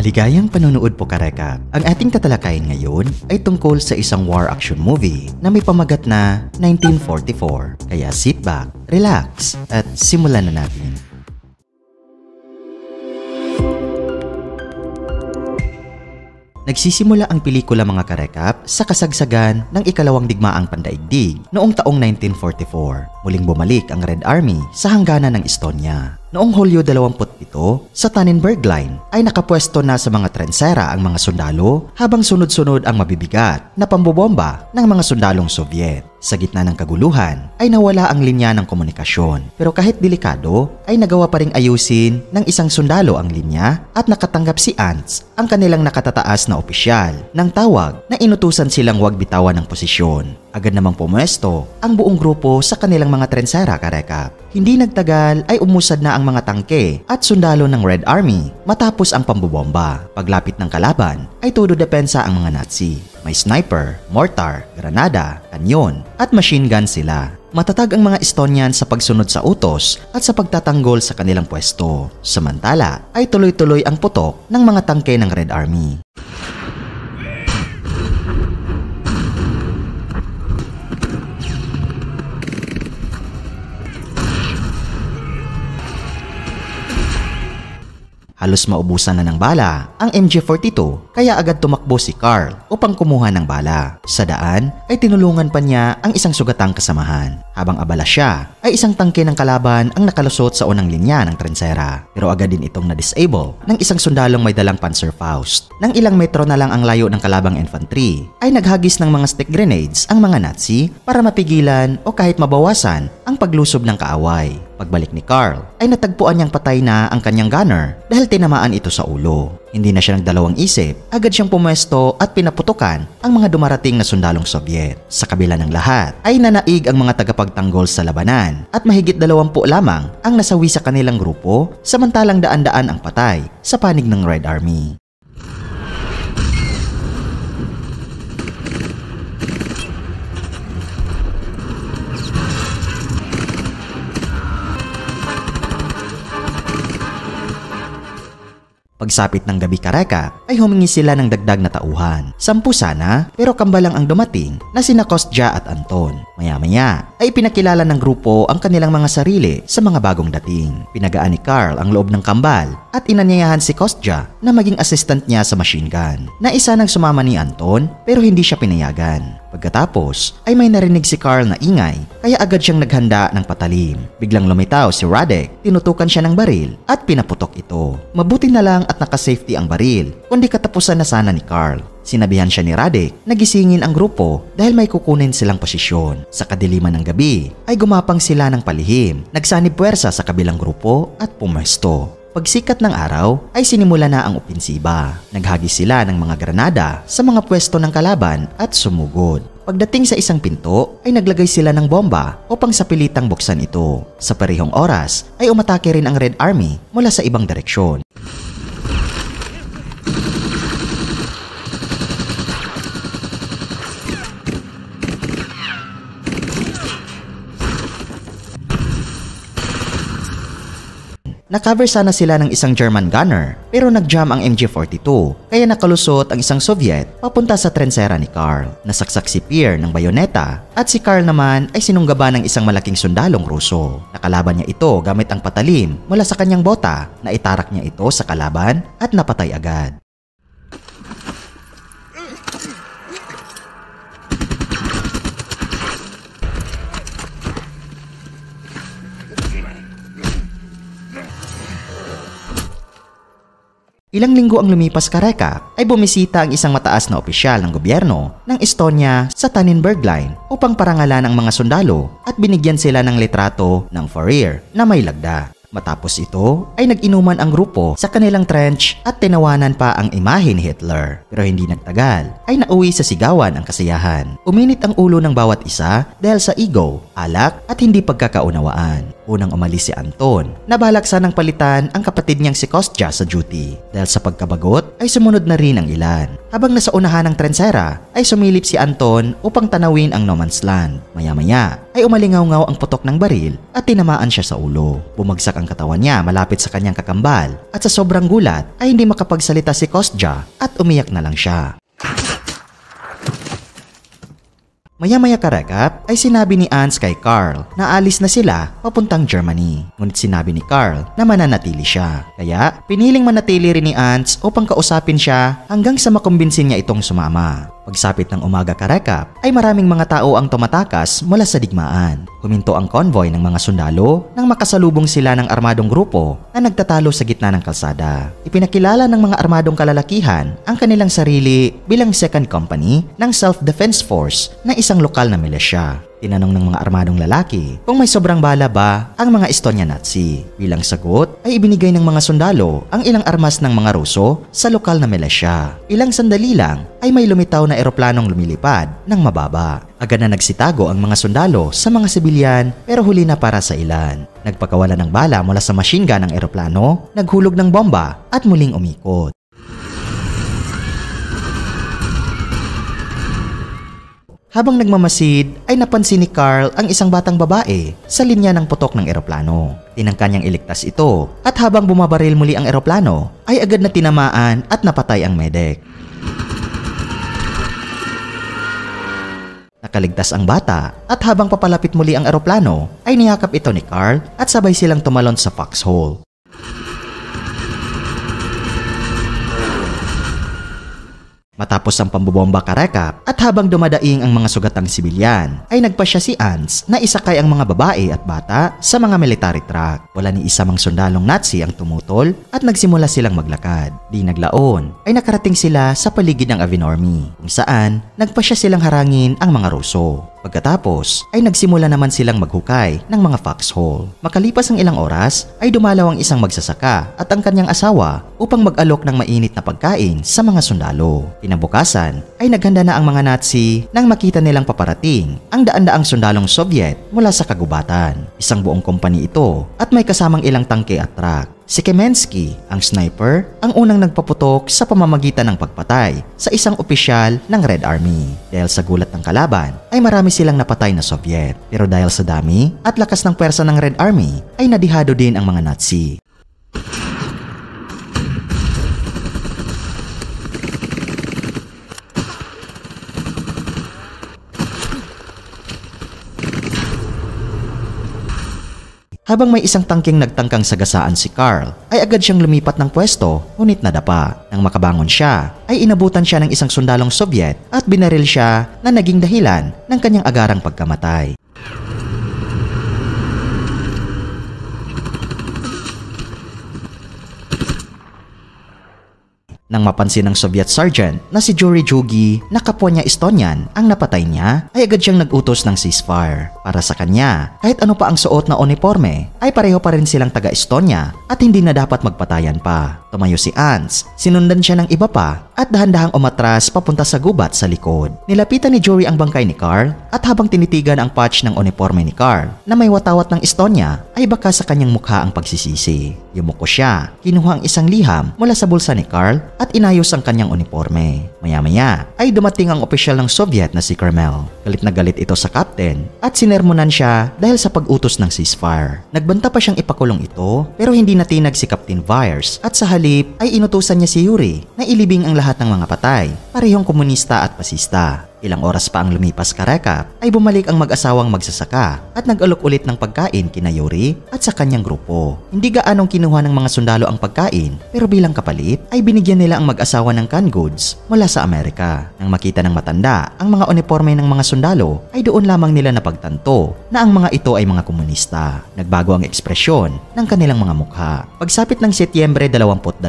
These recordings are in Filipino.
Maligayang panonood po karekap. Ang ating tatalakayin ngayon ay tungkol sa isang war action movie na may pamagat na 1944. Kaya sit back, relax, at simulan na natin. Nagsisimula ang pelikula mga karekap sa kasagsagan ng ikalawang digmaang pandaigdig noong taong 1944. Muling bumalik ang Red Army sa hangganan ng Estonia. Noong Hulyo 27, sa Tannenberg Line ay nakapwesto na sa mga trensera ang mga sundalo habang sunod-sunod ang mabibigat na pambobomba ng mga sundalong Soviet. Sa gitna ng kaguluhan ay nawala ang linya ng komunikasyon. Pero kahit delikado ay nagawa pa ring ayusin ng isang sundalo ang linya at nakatanggap si Ants, ang kanilang nakatataas na opisyal, ng tawag na inutusan silang huwag bitawan ng posisyon. Agad namang pumwesto ang buong grupo sa kanilang mga trensera karekap. Hindi nagtagal ay umusad na ang mga tangke at sundalo ng Red Army matapos ang pambobomba. Paglapit ng kalaban ay todo depensa ang mga Nazi. May sniper, mortar, granada, kanyon at machine gun sila. Matatag ang mga Estonian sa pagsunod sa utos at sa pagtatanggol sa kanilang pwesto. Samantala ay tuloy-tuloy ang putok ng mga tangke ng Red Army. Halos maubusan na ng bala ang MG-42 kaya agad tumakbo si Carl upang kumuha ng bala. Sa daan ay tinulungan pa niya ang isang sugatang kasamahan. Habang abala siya ay isang tangke ng kalaban ang nakalusot sa unang linya ng trensera. Pero agad din itong na-disable ng isang sundalong may dalang Panzerfaust. Nang ilang metro na lang ang layo ng kalabang infantry ay naghagis ng mga stick grenades ang mga Nazi para mapigilan o kahit mabawasan ang paglusob ng kaaway. Pagbalik ni Carl ay natagpuan niyang patay na ang kanyang gunner dahil tinamaan ito sa ulo. Hindi na siya nagdalawang isip, agad siyang pumwesto at pinaputukan ang mga dumarating na sundalong Soviet. Sa kabila ng lahat ay nanaig ang mga tagapagtanggol sa labanan at mahigit 20 lamang ang nasawi sa kanilang grupo samantalang daan-daan ang patay sa panig ng Red Army. Pagsapit ng gabi karekap ay humingi sila ng dagdag na tauhan. 10 sana pero kambalang ang dumating na sina Kostya at Anton. Maya-maya ay pinakilala ng grupo ang kanilang mga sarili sa mga bagong dating. Pinagaan ni Carl ang loob ng kambal at inanyayahan si Kostya na maging assistant niya sa machine gun. Naisa nang sumama ni Anton pero hindi siya pinayagan. Pagkatapos ay may narinig si Carl na ingay kaya agad siyang naghanda ng patalim. Biglang lumitaw si Radek, tinutukan siya ng baril at pinaputok ito. Mabuti na lang at nakasafety ang baril, kundi katapusan na sana ni Carl. Sinabihan siya ni Radek na gisingin ang grupo dahil may kukunin silang posisyon. Sa kadiliman ng gabi ay gumapang sila ng palihim, nagsanib puwersa sa kabilang grupo at pumwesto. Pagsikat ng araw ay sinimula na ang opensiba. Naghagis sila ng mga granada sa mga pwesto ng kalaban at sumugod. Pagdating sa isang pinto ay naglagay sila ng bomba upang sa pilitang buksan ito. Sa parehong oras ay umatake rin ang Red Army mula sa ibang direksyon. Nakover sana sila ng isang German gunner pero nag-jam ang MG-42 kaya nakalusot ang isang Soviet papunta sa trensera ni Carl. Nasaksak si Pierre ng bayoneta at si Carl naman ay sinunggaban ng isang malaking sundalong Ruso. Nakalaban niya ito gamit ang patalim mula sa kanyang bota na itarak niya ito sa kalaban at napatay agad. Ilang linggo ang lumipas karekap ay bumisita ang isang mataas na opisyal ng gobyerno ng Estonia sa Tannenberg Line upang parangalan ang mga sundalo at binigyan sila ng litrato ng Führer na may lagda. Matapos ito ay nag-inuman ang grupo sa kanilang trench at tinawanan pa ang imahe ni Hitler. Pero hindi nagtagal ay nauwi sa sigawan ang kasiyahan. Uminit ang ulo ng bawat isa dahil sa ego, alak at hindi pagkakaunawaan. Unang umalis si Anton na balak sanang palitan ang kapatid niyang si Kostya sa duty. Dahil sa pagkabagot ay sumunod na rin ang ilan. Habang nasa unahan ng trensera ay sumilip si Anton upang tanawin ang no man's land. Maya-maya ay umalingaw-ngaw ang putok ng baril at tinamaan siya sa ulo. Bumagsak ang katawan niya malapit sa kanyang kakambal at sa sobrang gulat ay hindi makapagsalita si Kostya at umiyak na lang siya. Maya-maya karekap ay sinabi ni Ans kay Carl na alis na sila papuntang Germany. Ngunit sinabi ni Carl na mananatili siya. Kaya piniling manatili rin ni Ans upang kausapin siya hanggang sa makumbinsin niya itong sumama. Pagsapit ng umaga karekap ay maraming mga tao ang tumatakas mula sa digmaan. Huminto ang convoy ng mga sundalo nang makasalubong sila ng armadong grupo na nagtatalo sa gitna ng kalsada. Ipinakilala ng mga armadong kalalakihan ang kanilang sarili bilang second company ng Self-Defense Force na isang lokal na milisya. Tinanong ng mga armadong lalaki kung may sobrang bala ba ang mga Estonian Nazi. Bilang sagot ay ibinigay ng mga sundalo ang ilang armas ng mga Ruso sa lokal na milisya. Ilang sandali lang ay may lumitaw na eroplanong lumilipad ng mababa. Agad na nagsitago ang mga sundalo sa mga sibilyan pero huli na para sa ilan. Nagpakawala ng bala mula sa machine gun ng eroplano, naghulog ng bomba at muling umikot. Habang nagmamasid ay napansin ni Carl ang isang batang babae sa linya ng putok ng eroplano. Tinangka niyang iligtas ito at habang bumabaril muli ang eroplano ay agad na tinamaan at napatay ang medic. Nakaligtas ang bata at habang papalapit muli ang eroplano ay niyakap ito ni Carl at sabay silang tumalon sa foxhole. Matapos ang pambobomba karekap at habang dumadaing ang mga sugatang sibilyan, ay nagpasya si Ans na isakay ang mga babae at bata sa mga military truck. Wala ni isa mang sundalong Nazi ang tumutol at nagsimula silang maglakad. Di naglaon ay nakarating sila sa paligid ng Avinormi kung saan nagpasya silang harangin ang mga Ruso. Pagkatapos ay nagsimula naman silang maghukay ng mga foxhole. Makalipas ang ilang oras ay dumalaw ang isang magsasaka at ang kanyang asawa upang mag-alok ng mainit na pagkain sa mga sundalo. Kinabukasan ay naghanda na ang mga Nazi nang makita nilang paparating ang daan-daang sundalong Soviet mula sa kagubatan. Isang buong kompanya ito at may kasamang ilang tangke at truck. Si Kemensky, ang sniper, ang unang nagpaputok sa pamamagitan ng pagpatay sa isang opisyal ng Red Army. Dahil sa gulat ng kalaban, ay marami silang napatay na Soviet. Pero dahil sa dami at lakas ng pwersa ng Red Army, ay nadihado din ang mga Nazi. Habang may isang tangking nagtangkang sagasaan si Carl, ay agad siyang lumipat ng pwesto, ngunit nadapa. Nang makabangon siya, ay inabutan siya ng isang sundalong Soviet at binaril siya na naging dahilan ng kanyang agarang pagkamatay. Nang mapansin ng Soviet sergeant na si Yuri Jugi na kapwa niya Estonian ang napatay niya, ay agad siyang nag-utos ng ceasefire. Para sa kanya, kahit ano pa ang suot na uniforme, ay pareho pa rin silang taga-Estonia at hindi na dapat magpatayan pa. Tumayo si Ans, sinundan siya ng iba pa at dahan-dahang umatras papunta sa gubat sa likod. Nilapitan ni Yuri ang bangkay ni Carl at habang tinitigan ang patch ng uniforme ni Carl na may watawat ng Estonia, ay baka sa kanyang mukha ang pagsisisi. Yumuko siya, kinuha ang isang liham mula sa bulsa ni Carl at inayos ang kanyang uniforme. Maya-maya ay dumating ang opisyal ng Soviet na si Kermel. Galit na galit ito sa captain at sinermonan siya dahil sa pag-utos ng ceasefire. Nagbanta pa siyang ipakulong ito pero hindi natinag si Captain Vyers at sa halip ay inutusan niya si Yuri na ilibing ang lahat ng mga patay, parehong komunista at pasista. Ilang oras pa ang lumipas karekap ay bumalik ang mag-asawang magsasaka at nag-alok ulit ng pagkain kina Yuri at sa kanyang grupo. Hindi gaanong kinuha ng mga sundalo ang pagkain pero bilang kapalit ay binigyan nila ang mag-asawa ng canned goods mula sa Amerika. Nang makita ng matanda ang mga uniforme ng mga sundalo ay doon lamang nila napagtanto na ang mga ito ay mga komunista. Nagbago ang ekspresyon ng kanilang mga mukha. Pagsapit ng Setyembre 22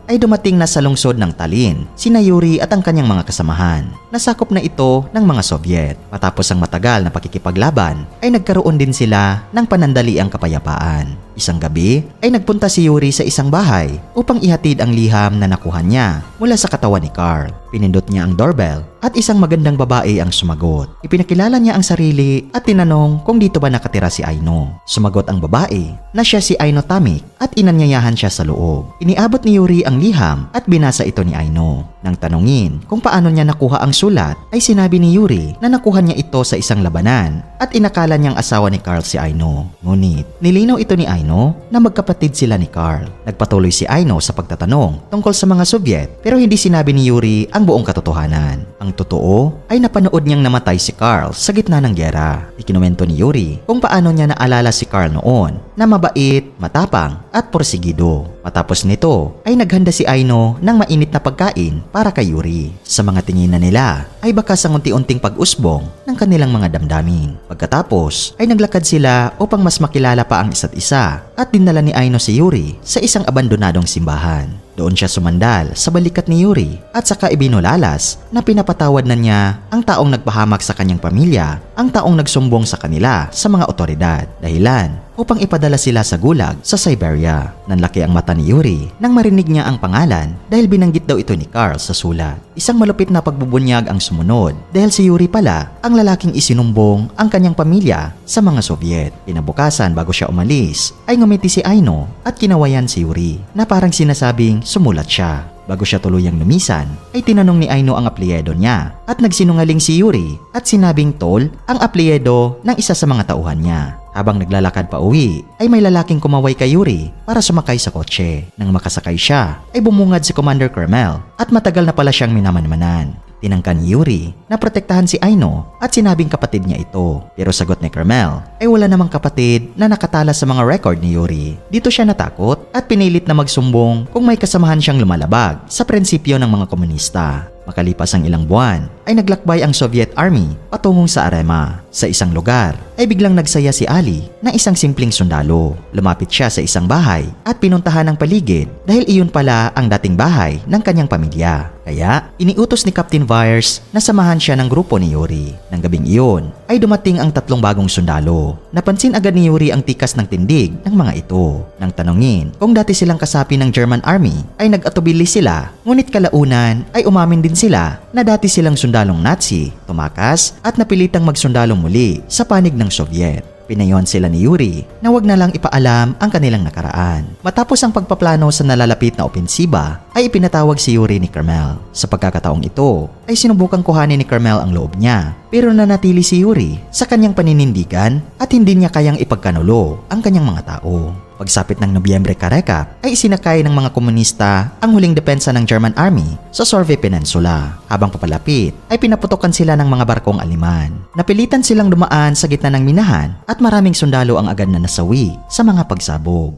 ay dumating na sa lungsod ng Tallinn sina Yuri at ang kanyang mga kasamahan. Nasakop na ito ng mga Soviet. Matapos ang matagal na pakikipaglaban, ay nagkaroon din sila ng panandaliang kapayapaan. Isang gabi ay nagpunta si Yuri sa isang bahay upang ihatid ang liham na nakuha niya mula sa katawan ni Carl. Pinindot niya ang doorbell at isang magandang babae ang sumagot. Ipinakilala niya ang sarili at tinanong kung dito ba nakatira si Aino. Sumagot ang babae na siya si Aino Tamik at inanyayahan siya sa loob. Iniabot ni Yuri ang liham at binasa ito ni Aino. Nang tanungin kung paano niya nakuha ang sulat ay sinabi ni Yuri na nakuha niya ito sa isang labanan at inakala niyang asawa ni Carl si Aino. Ngunit nilinaw ito ni Aino na magkapatid sila ni Carl. Nagpatuloy si Aino sa pagtatanong tungkol sa mga Soviet pero hindi sinabi ni Yuri ang buong katotohanan. Ang totoo ay napanood niyang namatay si Carl sa gitna ng gyera. Ikinuwento ni Yuri kung paano niya naalala si Carl noon na mabait, matapang at porsigido. Matapos nito ay naghanda si Aino ng mainit na pagkain para kay Yuri. Sa mga tinginan nila ay bakas ang unti-unting pag-usbong ng kanilang mga damdamin. Pagkatapos ay naglakad sila upang mas makilala pa ang isa't isa at dinala ni Aino si Yuri sa isang abandonadong simbahan. Doon siya sumandal sa balikat ni Yuri at saka ibinulalas na pinapatawad na niya ang taong nagpahamak sa kanyang pamilya, ang taong nagsumbong sa kanila sa mga otoridad. Dahilan upang ipadala sila sa gulag sa Siberia. Nanlaki ang mata ni Yuri nang marinig niya ang pangalan dahil binanggit daw ito ni Carl sa sulat. Isang malupit na pagbubunyag ang sumunod dahil si Yuri pala ang lalaking isinumbong ang kanyang pamilya sa mga Soviet. Kinabukasan bago siya umalis ay ngumiti si Aino at kinawayan si Yuri na parang sinasabing sumulat siya. Bago siya tuluyang lumisan ay tinanong ni Aino ang apelyido niya at nagsinungaling si Yuri at sinabing Tol ang apelyido ng isa sa mga tauhan niya. Habang naglalakad pa uwi ay may lalaking kumaway kay Yuri para sumakay sa kotse. Nang makasakay siya ay bumungad si Commander Carmel at matagal na pala siyang minamanmanan. Tinangka ni Yuri na protektahan si Aino at sinabing kapatid niya ito. Pero sagot ni Carmel ay wala namang kapatid na nakatala sa mga record ni Yuri. Dito siya natakot at pinilit na magsumbong kung may kasamahan siyang lumalabag sa prinsipyo ng mga komunista. Makalipas ang ilang buwan ay naglakbay ang Soviet Army patungong sa Arema. Sa isang lugar ay biglang nagsaya si Ali na isang simpleng sundalo. Lumapit siya sa isang bahay at pinuntahan ang paligid dahil iyon pala ang dating bahay ng kanyang pamilya. Kaya iniutos ni Captain Vyers na samahan siya ng grupo ni Yuri. Nang gabing iyon ay dumating ang 3 bagong sundalo. Napansin agad ni Yuri ang tikas ng tindig ng mga ito. Nang tanungin kung dati silang kasapi ng German Army ay nag-atubili sila, ngunit kalaunan ay umamin din sila na dati silang sundalong Nazi, tumakas at napilitang magsundalo muli sa panig ng Soviet. Pinayon sila ni Yuri na wag na lang ipaalam ang kanilang nakaraan. Matapos ang pagpaplano sa nalalapit na opensiba ay ipinatawag si Yuri ni Carmel. Sa pagkakataong ito ay sinubukang kuhanin ni Carmel ang loob niya pero nanatili si Yuri sa kanyang paninindigan at hindi niya kayang ipagkanulo ang kanyang mga tao. Pagsapit ng Nobyembre Karekap ay isinakay ng mga komunista ang huling depensa ng German Army sa Sorve Peninsula. Habang papalapit ay pinaputokan sila ng mga barkong Aleman. Napilitan silang dumaan sa gitna ng minahan at maraming sundalo ang agad na nasawi sa mga pagsabog.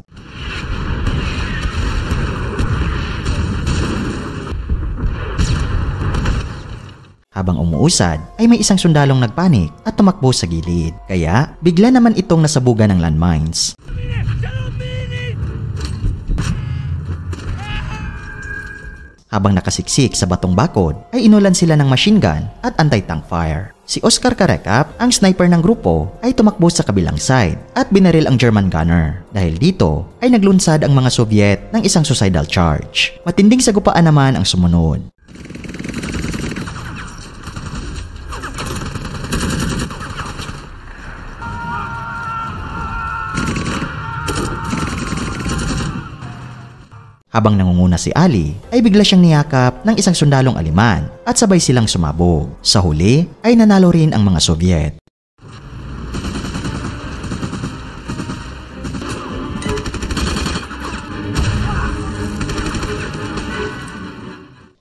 Habang umuusad ay may isang sundalong nagpanik at tumakbo sa gilid. Kaya bigla naman itong nasabugan ng landmines. Habang nakasiksik sa batong bakod ay inulan sila ng machine gun at anti-tank fire. Si Oscar Karekap, ang sniper ng grupo, ay tumakbo sa kabilang side at binaril ang German gunner. Dahil dito ay naglunsad ang mga Soviet ng isang suicidal charge. Matinding sagupaan naman ang sumunod. Habang nangunguna si Ali, ay bigla siyang niyakap ng isang sundalong Aleman at sabay silang sumabog. Sa huli, ay nanalo rin ang mga Soviet.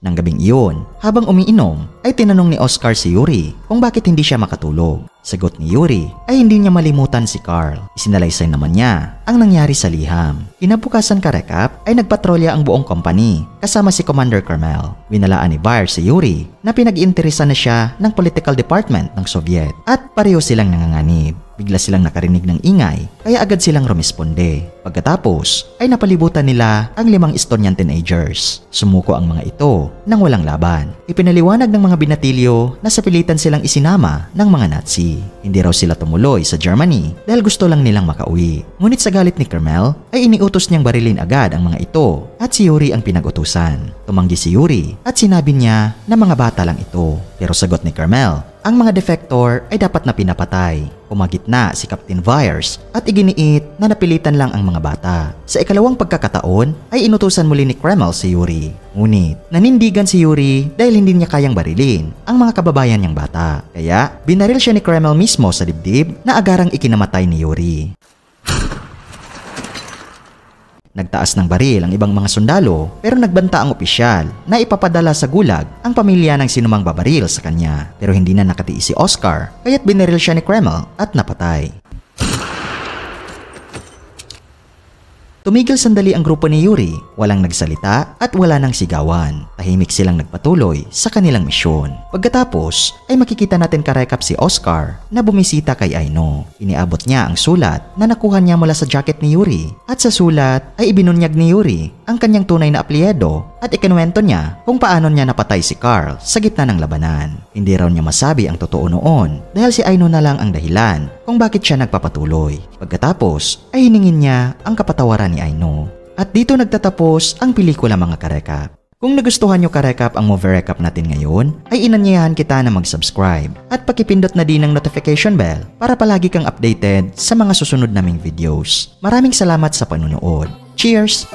Nang gabing iyon, habang umiinom, ay tinanong ni Oscar si Yuri kung bakit hindi siya makatulog. Sagot ni Yuri ay hindi niya malimutan si Carl. Isinalaysay naman niya ang nangyari sa liham. Kinabukasan Karekap ay nagpatrolya ang buong company kasama si Commander Carmel. Winalaan ni Vyers si Yuri na pinag-iinteresan na siya ng political department ng Soviet at pareho silang nanganganib. Bigla silang nakarinig ng ingay kaya agad silang rumisponde. Pagkatapos ay napalibutan nila ang 5 Estonian teenagers. Sumuko ang mga ito nang walang laban. Ipinaliwanag ng mga binatilyo na sa pilitan silang isinama ng mga Nazi. Hindi raw sila tumuloy sa Germany dahil gusto lang nilang makauwi. Ngunit sa galit ni Carmel ay iniutos niyang barilin agad ang mga ito at si Yuri ang pinag-utusan. Tumanggi si Yuri at sinabi niya na mga bata lang ito. Pero sagot ni Carmel, ang mga defector ay dapat na pinapatay. Pumagitna si Captain Vyers at iginiit na napilitan lang ang mga bata. Sa ikalawang pagkakataon ay inutusan muli ni Kreml si Yuri. Ngunit nanindigan si Yuri dahil hindi niya kayang barilin ang mga kababayan niyang bata. Kaya binaril siya ni Kreml mismo sa dibdib na agarang ikinamatay ni Yuri. Nagtaas ng baril ang ibang mga sundalo pero nagbanta ang opisyal na ipapadala sa gulag ang pamilya ng sinumang babaril sa kanya. Pero hindi na nakatiis si Oscar kaya't binaril siya ni Kreml at napatay. Tumigil sandali ang grupo ni Yuri, walang nagsalita at wala nang sigawan. Tahimik silang nagpatuloy sa kanilang misyon. Pagkatapos ay makikita natin karekap si Oscar na bumisita kay Aino. Iniabot niya ang sulat na nakuha niya mula sa jacket ni Yuri at sa sulat ay ibinunyag ni Yuri ang kanyang tunay na apelyido at ikinuwento niya kung paano niya napatay si Carl sa gitna ng labanan. Hindi raw niya masabi ang totoo noon dahil si Aino na lang ang dahilan kung bakit siya nagpapatuloy. Pagkatapos ay hiningin niya ang kapatawaran ni Aino. At dito nagtatapos ang pelikula mga karekap. Kung nagustuhan nyo karekap ang movie recap natin ngayon, ay inanyayahan kita na mag-subscribe at pakipindot na din ang notification bell para palagi kang updated sa mga susunod naming videos. Maraming salamat sa panunood. Cheers!